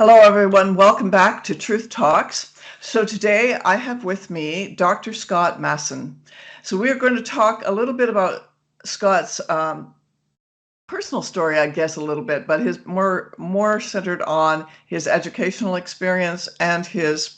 Hello, everyone. Welcome back to Truth Talks. So today I have with me Dr. Scott Masson. So we're going to talk a little bit about Scott's personal story, I guess, a little bit, but his more centered on his educational experience and his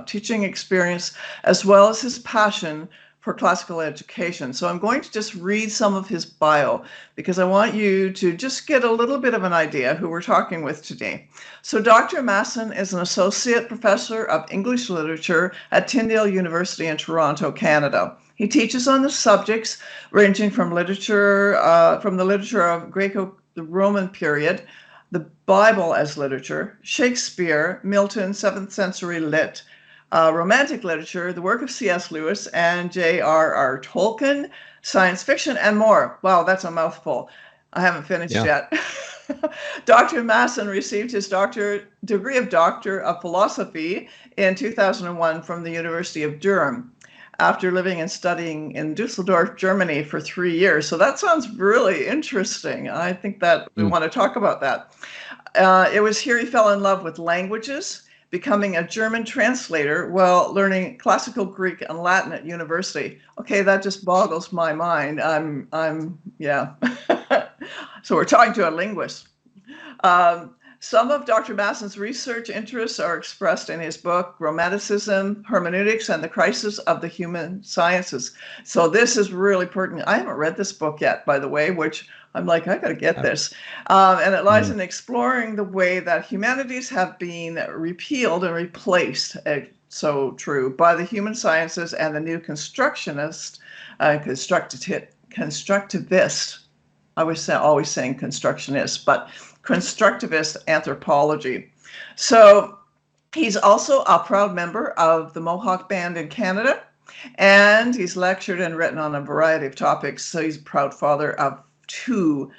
teaching experience, as well as his passion for classical education. So I'm going to just read some of his bio because I want you to just get a little bit of an idea who we're talking with today. So Dr. Masson is an associate professor of English literature at Tyndale University in Toronto, Canada. He teaches on the subjects ranging from from the literature of Greco-Roman period, the Bible as literature, Shakespeare, Milton, 7th century lit, romantic literature, the work of C.S. Lewis and J.R.R. Tolkien, science fiction, and more. Wow, that's a mouthful. I haven't finished yet. Dr. Masson received his degree of Doctor of Philosophy in 2001 from the University of Durham, after living and studying in Dusseldorf, Germany for 3 years. So that sounds really interesting. I think that we want to talk about that. It was here he fell in love with languages, becoming a German translator while learning classical Greek and Latin at university. Okay, that just boggles my mind. Yeah. So we're talking to a linguist. Some of Dr. Masson's research interests are expressed in his book, Romanticism, Hermeneutics, and the Crisis of the Human Sciences. So this is really pertinent. I haven't read this book yet, by the way, which I'm like, I got to get this. And it lies in exploring the way that humanities have been repealed and replaced, so true, by the human sciences and the new constructivist. I was always saying constructionist, but constructivist anthropology. So he's also a proud member of the Mohawk Band in Canada, and he's lectured and written on a variety of topics. So he's a proud father of 2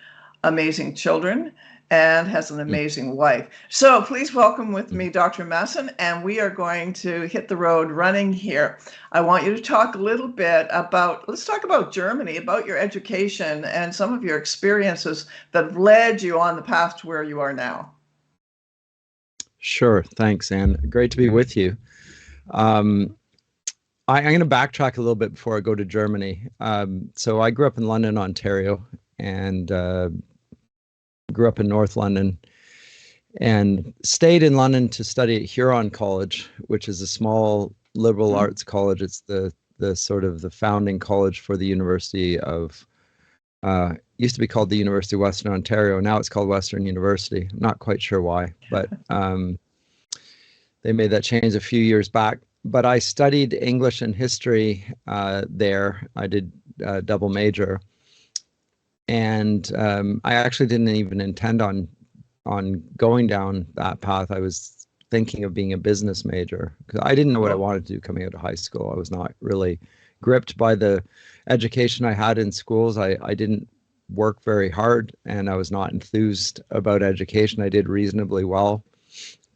amazing children and has an amazing wife. So please welcome with me Dr. Masson, and we are going to hit the road running here. I want you to talk a little bit about, let's talk about Germany, about your education and some of your experiences that have led you on the path to where you are now. Sure, thanks, Anne. Great to be with you. I'm going to backtrack a little bit before I go to Germany. So I grew up in London, Ontario, and grew up in North London and stayed in London to study at Huron College, which is a small liberal arts college. It's the sort of the founding college for the University of, used to be called the University of Western Ontario. Now it's called Western University. I'm not quite sure why, but they made that change a few years back. But I studied English and history there. I did double major. And I actually didn't even intend on going down that path. I was thinking of being a business major because I didn't know what I wanted to do coming out of high school. I was not really gripped by the education I had in schools. I didn't work very hard, and I was not enthused about education. I did reasonably well,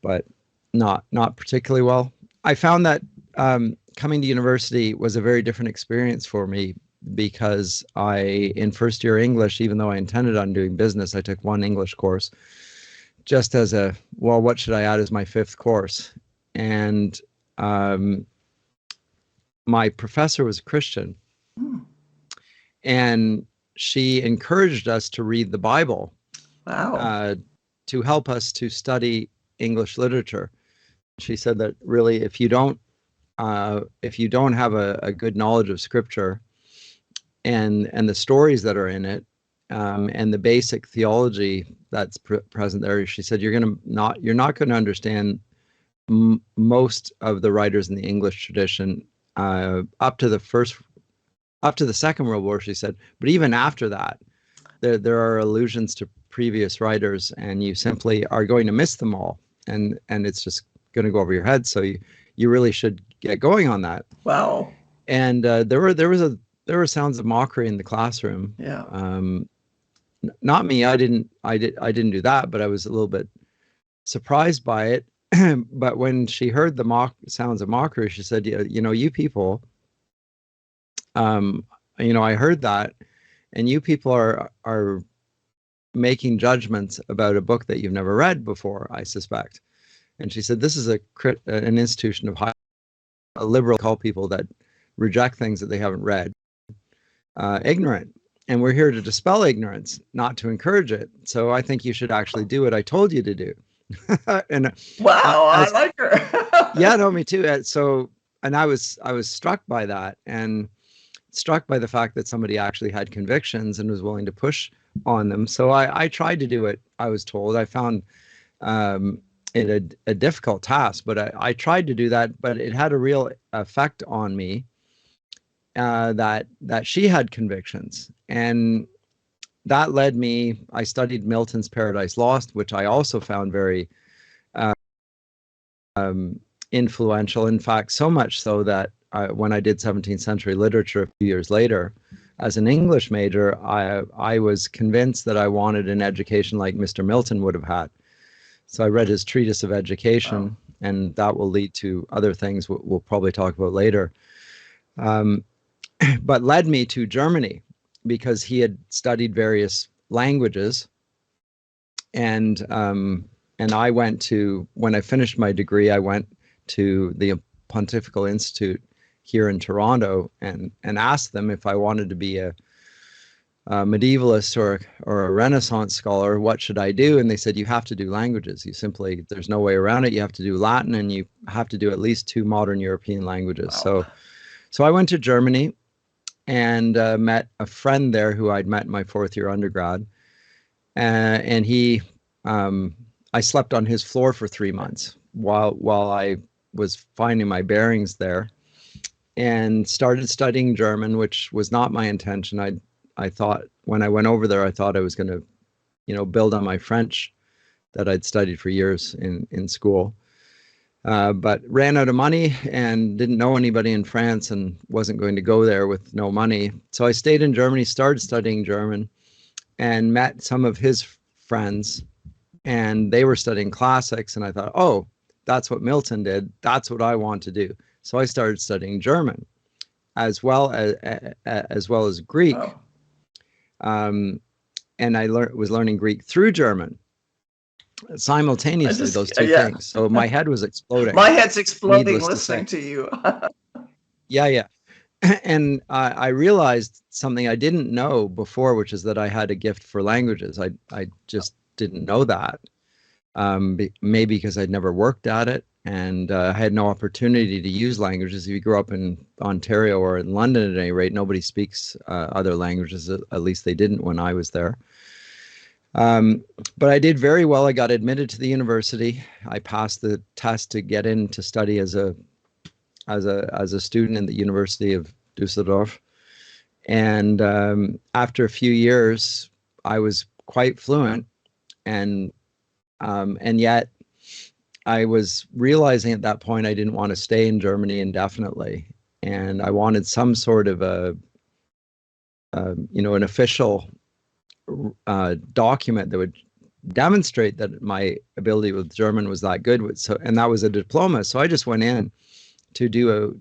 but not particularly well. I found that coming to university was a very different experience for me, because in first year English, even though I intended on doing business, I took one English course just as what should I add as my 5th course? And my professor was a Christian, and she encouraged us to read the Bible. Wow. To help us to study English literature. She said that really, if you don't have a good knowledge of Scripture, and the stories that are in it, and the basic theology that's present there, she said you're not going to understand most of the writers in the English tradition up to the Second World War. She said, but even after that, there are allusions to previous writers, and you simply are going to miss them all, and it's just going to go over your head. So you really should get going on that. Wow. And there were sounds of mockery in the classroom. Yeah. Not me. I didn't do that, but I was a little bit surprised by it. But when she heard the sounds of mockery, she said, you people, I heard that, and you people are making judgments about a book that you've never read before, I suspect. And she said, this is an institution of a liberal, call people that reject things that they haven't read ignorant. And we're here to dispel ignorance, not to encourage it. So I think you should actually do what I told you to do. And Wow, I like her. yeah, no, me too. And I was struck by that, and struck by the fact that somebody actually had convictions and was willing to push on them. So I tried to do what I was told. I found it a difficult task, but I tried to do that. But it had a real effect on me that she had convictions, and that led me. I studied Milton's Paradise Lost, which I also found very influential. In fact, so much so that when I did 17th century literature a few years later, as an English major, I was convinced that I wanted an education like Mr. Milton would have had. So I read his Treatise of Education, and that will lead to other things we'll probably talk about later. But led me to Germany because he had studied various languages, and I went to, when I finished my degree, I went to the Pontifical Institute here in Toronto and asked them if I wanted to be a medievalist or a Renaissance scholar, what should I do? And they said, you have to do languages. There's no way around it. You have to do Latin, and you have to do at least 2 modern European languages. Wow. So I went to Germany and met a friend there who I'd met in my 4th year undergrad. And I slept on his floor for 3 months while I was finding my bearings there, and started studying German, which was not my intention. I thought, when I went over there, I thought I was going to, build on my French that I'd studied for years in school, but ran out of money and didn't know anybody in France and wasn't going to go there with no money. So I stayed in Germany, started studying German, and met some of his friends, and they were studying classics. And I thought, oh, that's what Milton did. That's what I want to do. So I started studying German as well as Greek. And I was learning Greek through German simultaneously, those two things. So my head was exploding. My head's exploding listening to you. Yeah. And I realized something I didn't know before, which is that I had a gift for languages. I just didn't know that. Maybe because I'd never worked at it, and I had no opportunity to use languages. If you grew up in Ontario or in London, at any rate, nobody speaks other languages. At least they didn't when I was there. But I did very well. I got admitted to the university. I passed the test to get in to study as a student in the University of Düsseldorf. And after a few years, I was quite fluent, and yet I was realizing at that point I didn't want to stay in Germany indefinitely, and I wanted some sort of an official document that would demonstrate that my ability with German was that good. And that was a diploma. So I just went in to do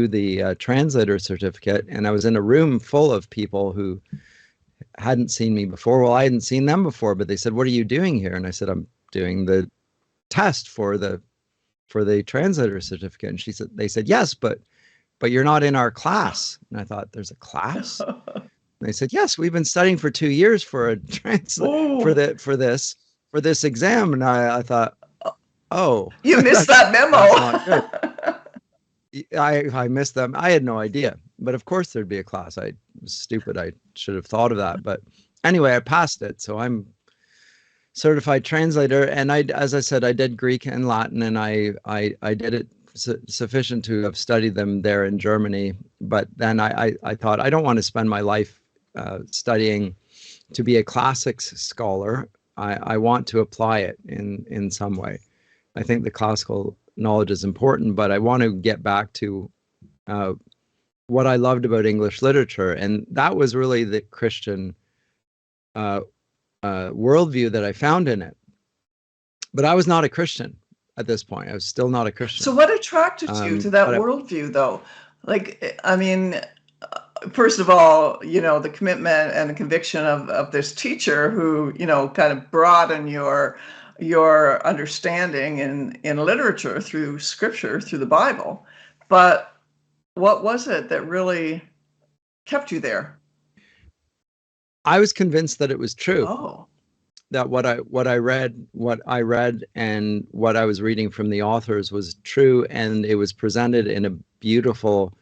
the translator certificate, and I was in a room full of people who hadn't seen me before. Well, I hadn't seen them before, but they said, "What are you doing here?" And I said, "I'm doing the test for the translator certificate." And they said, "Yes, but you're not in our class." And I thought, "There's a class?" And they said, "Yes, we've been studying for 2 years for a for this exam." And I thought, "Oh, you missed that memo." That's not good. I missed them. I had no idea. But of course there'd be a class. I was stupid. I should have thought of that. But anyway, I passed it. So I'm certified translator. And as I said, I did Greek and Latin, and I did it sufficient to have studied them there in Germany. But then I thought, I don't want to spend my life studying to be a classics scholar. I want to apply it in some way. I think the classical knowledge is important, but I want to get back to what I loved about English literature. And that was really the Christian worldview that I found in it. But I was not a Christian at this point. I was still not a Christian. So what attracted you to that worldview, though? Like, I mean, first of all, the commitment and the conviction of this teacher who, kind of broadened your your understanding in literature through scripture, through the Bible. But what was it that really kept you there? I was convinced that it was true. Oh, That what I read and what I was reading from the authors was true, and it was presented in a beautiful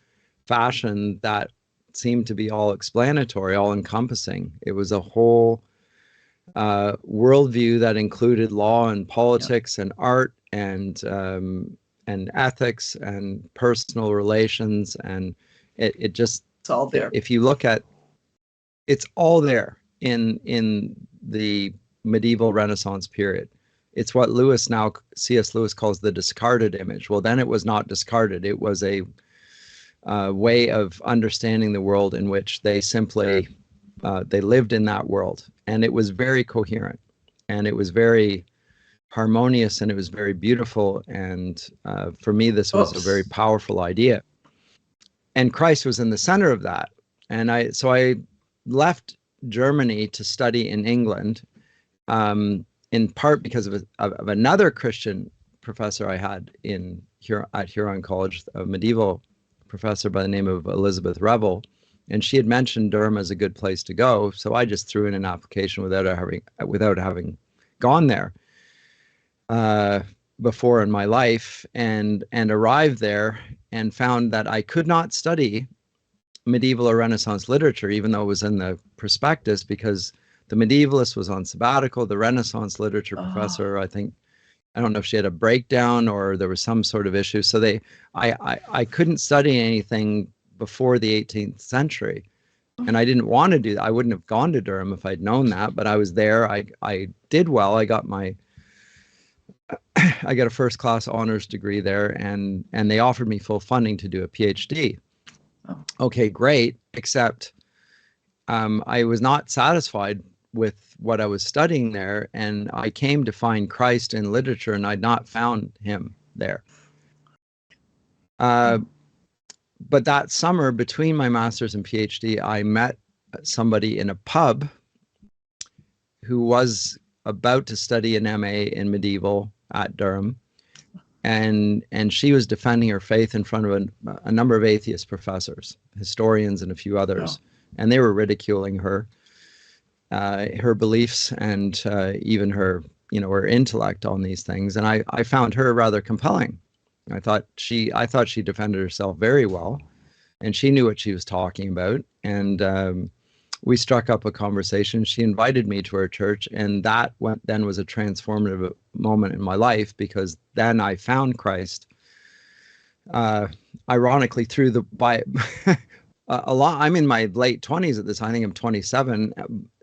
fashion that seemed to be all explanatory, all encompassing. It was a whole worldview that included law and politics and art and ethics and personal relations, and it just, it's all there. if you look at, it's all there in the medieval Renaissance period. It's what C.S. Lewis calls the discarded image. Well, then it was not discarded. It was a way of understanding the world in which they simply they lived in that world, and it was very coherent, and it was very harmonious, and it was very beautiful. And for me, this was a very powerful idea, and Christ was in the center of that. And I left Germany to study in England, in part because of another Christian professor I had at Huron College, a medieval professor by the name of Elizabeth Revel, and she had mentioned Durham as a good place to go. So I just threw in an application without having gone there before in my life, and arrived there and found that I could not study medieval or Renaissance literature, even though it was in the prospectus, because the medievalist was on sabbatical. The Renaissance literature professor, I don't know if she had a breakdown or there was some sort of issue. So I couldn't study anything before the 18th century. And I didn't want to do that. I wouldn't have gone to Durham if I'd known that, but I was there. I did well. I got a first class honors degree there, and they offered me full funding to do a PhD. Okay, great. Except I was not satisfied with what I was studying there, and I came to find Christ in literature, and I'd not found him there. But that summer between my master's and PhD, I met somebody in a pub who was about to study an MA in medieval at Durham. And she was defending her faith in front of a number of atheist professors, historians, and a few others. And they were ridiculing her beliefs, and even her intellect on these things. And I found her rather compelling. I thought she defended herself very well, and she knew what she was talking about. And we struck up a conversation. She invited me to her church, and that then was a transformative moment in my life, because then I found Christ. Ironically, a lot. I'm in my late 20s at this. I think I'm 27.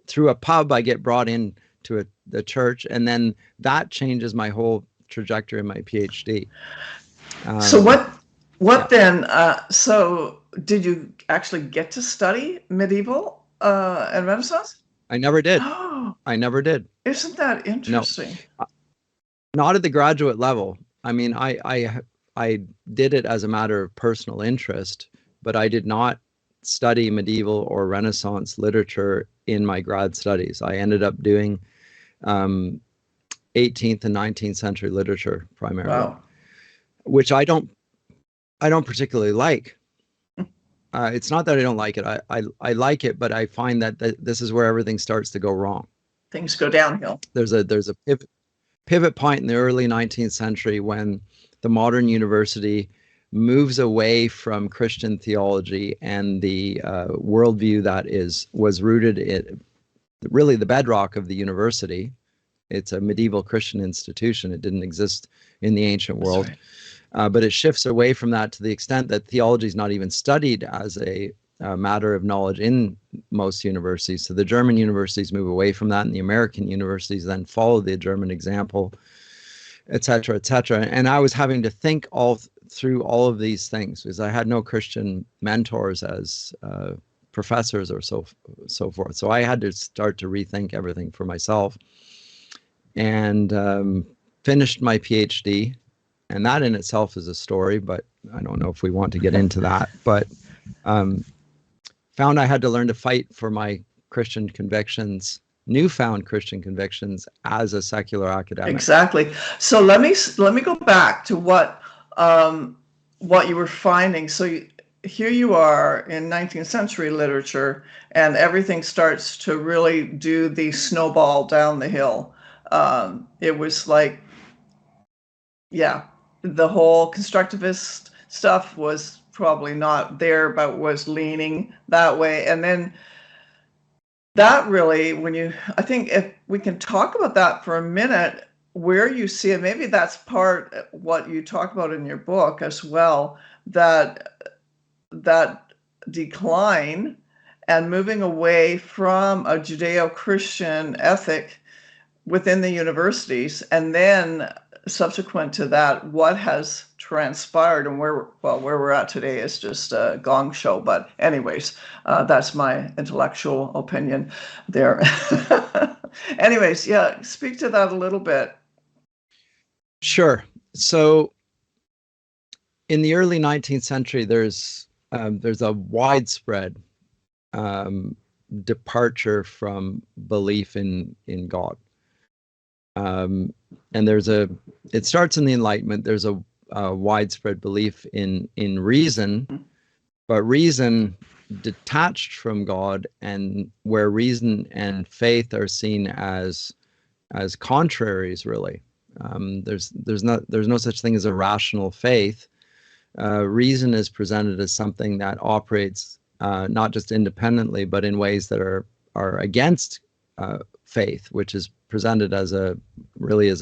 Through a pub, I get brought into the church, and then that changes my whole trajectory in my PhD. So what then? So did you actually get to study medieval and Renaissance? I never did. Oh, I never did. Isn't that interesting? No, not at the graduate level. I mean, I did it as a matter of personal interest, but I did not study medieval or Renaissance literature in my grad studies. I ended up doing 18th and 19th century literature primarily, which I don't particularly like. It's not that I don't like it. I like it, but I find that this is where everything starts to go wrong. Things go downhill. There's a pivot point in the early 19th century when the modern university moves away from Christian theology and the worldview that was rooted in really the bedrock of the university. It's a medieval Christian institution. It didn't exist in the ancient world. Right. But it shifts away from that to the extent that theology is not even studied as a matter of knowledge in most universities. So the German universities move away from that, and the American universities then follow the German example, et cetera, et cetera. And I was having to think through all of these things because I had no Christian mentors as professors or so forth. So I had to start to rethink everything for myself, and finished my PhD. And that in itself is a story, but I don't know if we want to get into that. But found I had to learn to fight for my Christian convictions newfound Christian convictions as a secular academic. Exactly. So let me go back to what you were finding. So here you are in 19th century literature, and everything starts to really do the snowball down the hill. It was like, yeah, the whole constructivist stuff was probably not there, but was leaning that way. And then that really, I think if we can talk about that for a minute, where you see it, maybe that's part what you talk about in your book as well, that decline and moving away from a Judeo-Christian ethic within the universities, and then subsequent to that, what has transpired and where we're at today is just a gong show. But anyways, that's my intellectual opinion there. Anyways, yeah, speak to that a little bit. Sure. So in the early 19th century, there's a widespread departure from belief in God. And it starts in the Enlightenment. There's a widespread belief in reason, but reason detached from God, and where reason and faith are seen as contraries, really. There's no such thing as a rational faith. Reason is presented as something that operates not just independently, but in ways that are against faith, which is presented as an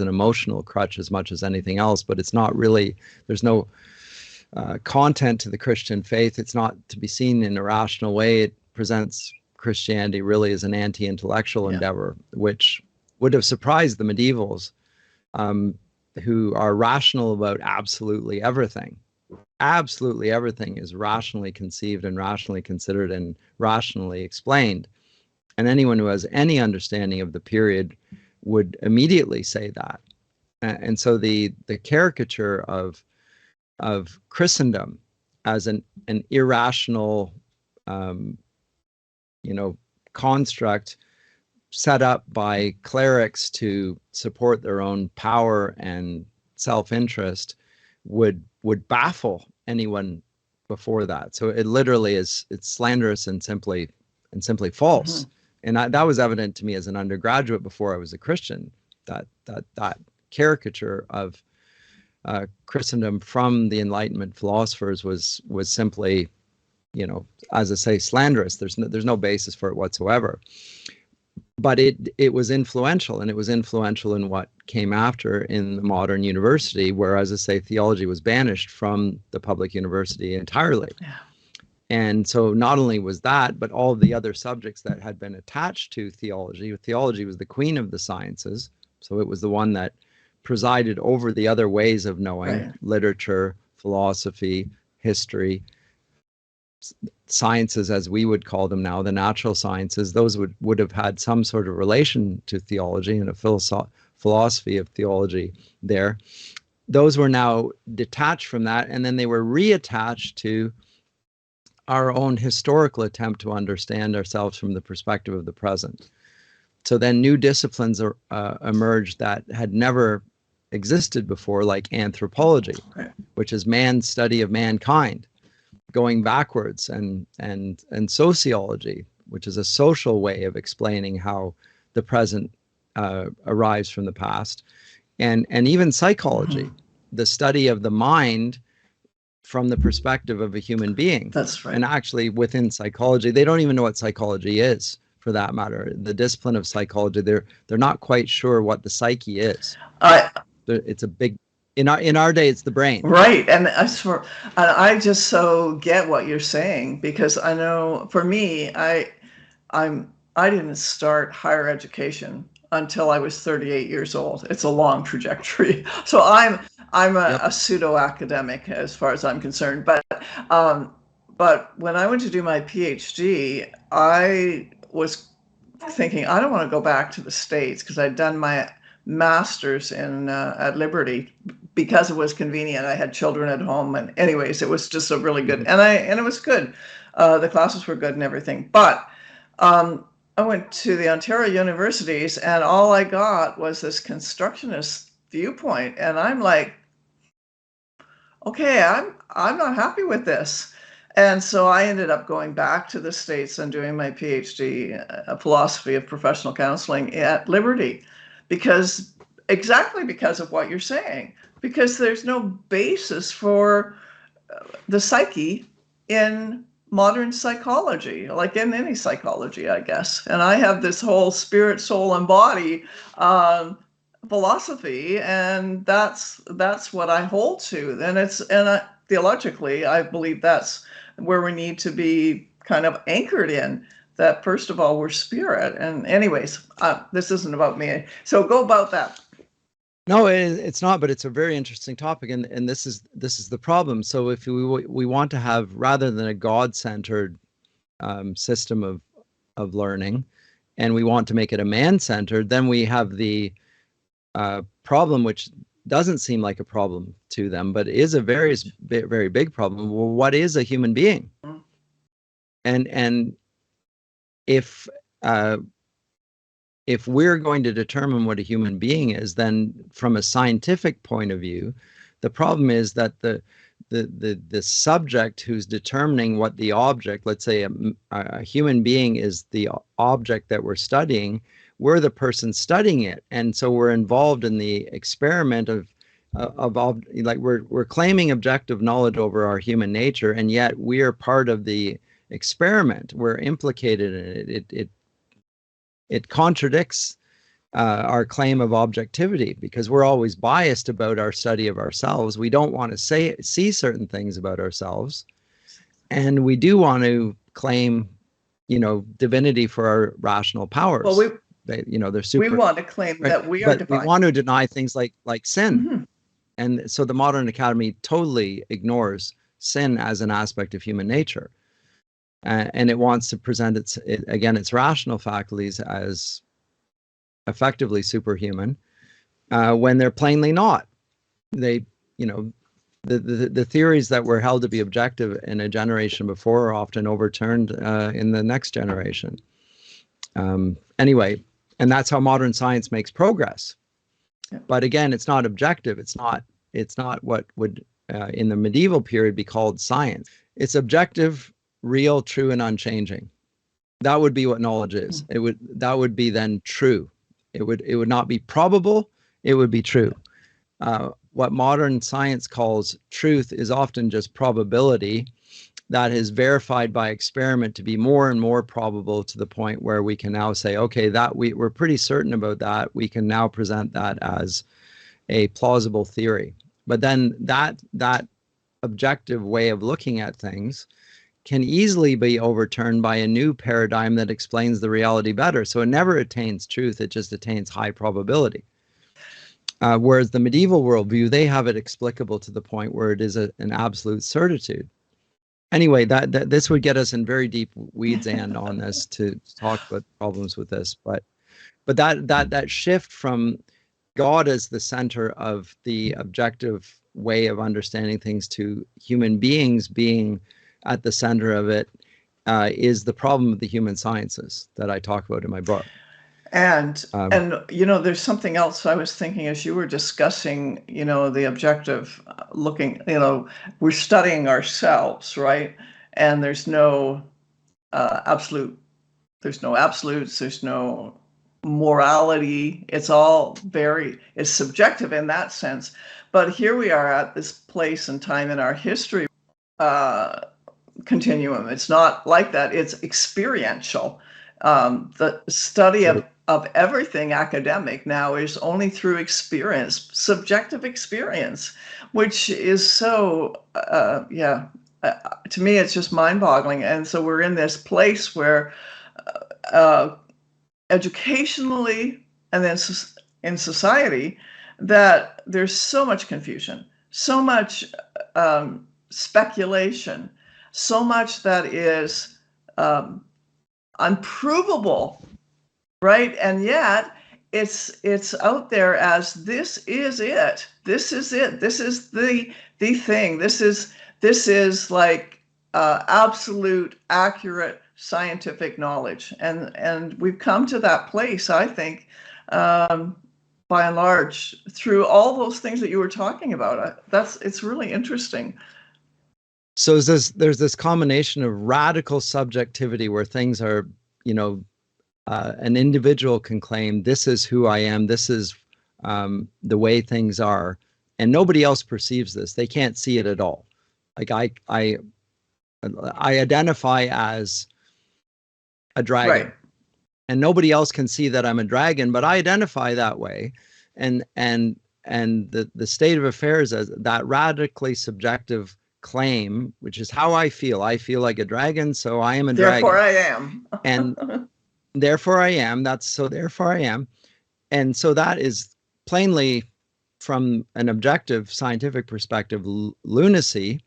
emotional crutch as much as anything else. But it's not really. There's no content to the Christian faith. It's not to be seen in a rational way. It presents Christianity really as an anti-intellectual endeavor, which would have surprised the medievals, who are rational about absolutely everything. Absolutely everything is rationally conceived and rationally considered and rationally explained. And anyone who has any understanding of the period would immediately say that. And so the caricature of Christendom as an irrational, construct set up by clerics to support their own power and self-interest would baffle anyone before that. So it literally it's slanderous and simply false. And that was evident to me as an undergraduate before I was a Christian, that caricature of Christendom from the Enlightenment philosophers was simply, as I say, slanderous. There's no basis for it whatsoever. But it was influential, and it was influential in what came after in the modern university, where, as I say, theology was banished from the public university entirely. Yeah. And so not only was that, but all the other subjects that had been attached to theology. Theology was the queen of the sciences, so it was the one that presided over the other ways of knowing, right. Literature, philosophy, history, sciences, as we would call them now, the natural sciences. Those would have had some sort of relation to theology and a philosophy of theology there. Those were now detached from that, and then they were reattached to our own historical attempt to understand ourselves from the perspective of the present. So then new disciplines emerged that had never existed before, like anthropology, which is man's study of mankind, going backwards, and sociology, which is a social way of explaining how the present arrives from the past, and even psychology, the study of the mind from the perspective of a human being. That's right. And actually, within psychology, they don't even know what psychology is, for that matter. The discipline of psychology, they're not quite sure what the psyche is. It's a big. In our day, it's the brain. Right. And I just so get what you're saying, because I know for me, I didn't start higher education until I was 38 years old. It's a long trajectory. So I'm a pseudo academic as far as I'm concerned. But when I went to do my PhD, I was thinking, I don't want to go back to the States, because I'd done my master's at Liberty because it was convenient. I had children at home, and anyways, it was just a really good, and it was good. The classes were good and everything. But I went to the Ontario universities, and all I got was this constructionist viewpoint, and I'm like, okay, I'm not happy with this. And so I ended up going back to the States and doing my PhD, philosophy of professional counseling at Liberty, because exactly because of what you're saying, because there's no basis for the psyche in modern psychology, like in any psychology, I guess. And I have this whole spirit, soul, and body philosophy, and that's what I hold to. And theologically, I believe that's where we need to be kind of anchored in. That first of all, we're spirit. And anyways, this isn't about me. So go about that. No, it's not, but it's a very interesting topic, and this is the problem. So if we want to have, rather than a God-centered system of learning, and we want to make it a man-centered, then we have the problem, which doesn't seem like a problem to them, but is a very big problem. Well, what is a human being? And if we're going to determine what a human being is, then from a scientific point of view, the problem is that the subject who's determining what the object, let's say a human being is the object that we're studying, we're the person studying it. And so we're involved in the experiment of like we're claiming objective knowledge over our human nature, and yet we are part of the experiment. We're implicated in it. It contradicts our claim of objectivity, because we're always biased about our study of ourselves. We don't want to see certain things about ourselves, and we do want to claim, divinity for our rational powers. Well, they're super. We want to claim right? that we are But divine. we want to deny things like sin. Mm-hmm. And so the modern academy totally ignores sin as an aspect of human nature. And it wants to present its rational faculties as effectively superhuman, when they're plainly not. The theories that were held to be objective in a generation before are often overturned in the next generation. Anyway, and that's how modern science makes progress. But again, it's not objective. It's not what would in the medieval period be called science. It's objective, real, true, and unchanging. That would be what knowledge is. That would be then true. It would not be probable. It would be true. What modern science calls truth is often just probability that is verified by experiment to be more and more probable, to the point where we can now say, okay, that we're pretty certain about that. We can now present that as a plausible theory. But then that objective way of looking at things can easily be overturned by a new paradigm that explains the reality better. So it never attains truth, it just attains high probability. Whereas the medieval worldview, they have it explicable to the point where it is an absolute certitude. Anyway, that this would get us in very deep weeds and on this to talk about problems with this. But that shift from God as the center of the objective way of understanding things to human beings being at the center of it is the problem of the human sciences that I talk about in my book. And there's something else I was thinking as you were discussing, the objective looking, we're studying ourselves, right? And there's no absolute, there's no absolutes, there's no morality. It's subjective in that sense. But here we are at this place and time in our history continuum. It's not like that. It's experiential. The study of everything academic now is only through experience, subjective experience, which is so, to me, it's just mind-boggling. And so we're in this place where educationally and then in society, that there's so much confusion, so much speculation, so much that is unprovable, right? And yet it's out there as this is it. This is it. This is the thing. This is like absolute, accurate scientific knowledge. And we've come to that place, I think, by and large, through all those things that you were talking about. It's really interesting. So there's this combination of radical subjectivity where things are, an individual can claim, this is who I am, this is the way things are, and nobody else perceives this. They can't see it at all. Like I identify as a dragon, right. And nobody else can see that I'm a dragon, but I identify that way. And the state of affairs as that radically subjective claim, which is how I feel. I feel like a dragon, so I am a Therefore dragon. I am. And therefore I am. Therefore I am. And so that is plainly, from an objective scientific perspective, lunacy.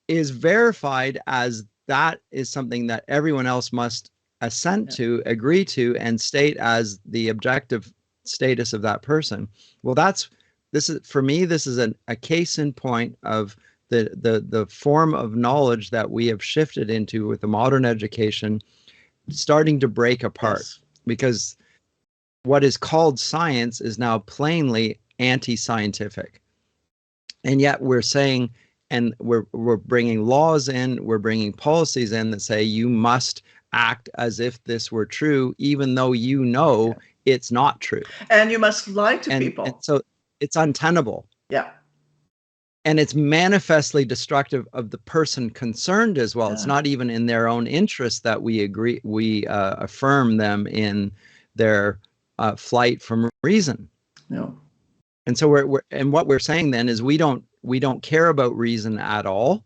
Is verified as that is something that everyone else must assent to, agree to, and state as the objective status of that person. Well, this is a case in point of the form of knowledge that we have shifted into with the modern education starting to break apart. Yes. Because what is called science is now plainly anti-scientific. And yet we're saying, and we're bringing laws in, we're bringing policies in that say you must act as if this were true, even though it's not true. And you must lie to people. And so it's untenable. Yeah. And it's manifestly destructive of the person concerned as well. Yeah. It's not even in their own interest that we affirm them in their flight from reason. No. And so what we're saying then is we don't care about reason at all.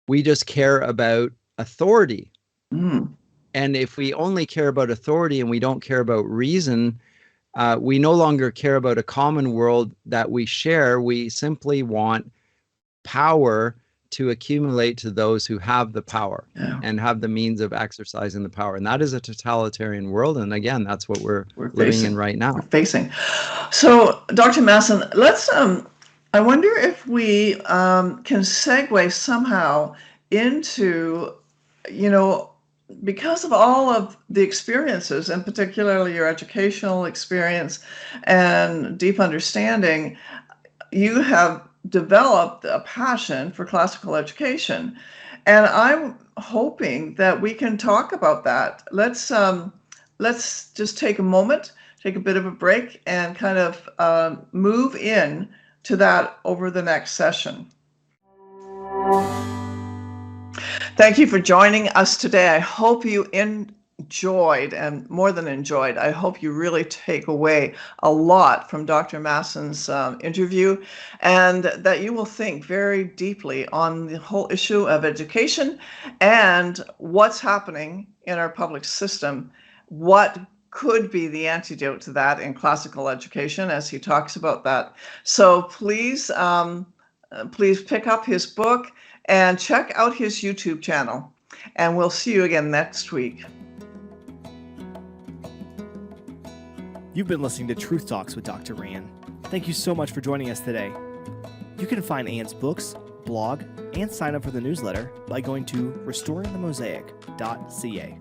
We just care about authority. Mm. And if we only care about authority and we don't care about reason, we no longer care about a common world that we share. We simply want power to accumulate to those who have the power and have the means of exercising the power. And that is a totalitarian world. And again, that's what we're living in right now. We're facing. So, Dr. Masson, let's I wonder if we can segue somehow into, because of all of the experiences, and particularly your educational experience and deep understanding, you have developed a passion for classical education. And I'm hoping that we can talk about that. Let's just take a moment, take a bit of a break, and kind of move in to that over the next session. Thank you for joining us today. I hope you enjoyed, and more than enjoyed, I hope you really take away a lot from Dr. Masson's interview, and that you will think very deeply on the whole issue of education and what's happening in our public system, what could be the antidote to that in classical education, as he talks about that. So please pick up his book and check out his YouTube channel. And we'll see you again next week. You've been listening to Truth Talks with Dr. Ann. Thank you so much for joining us today. You can find Ann's books, blog, and sign up for the newsletter by going to restoringthemosaic.ca.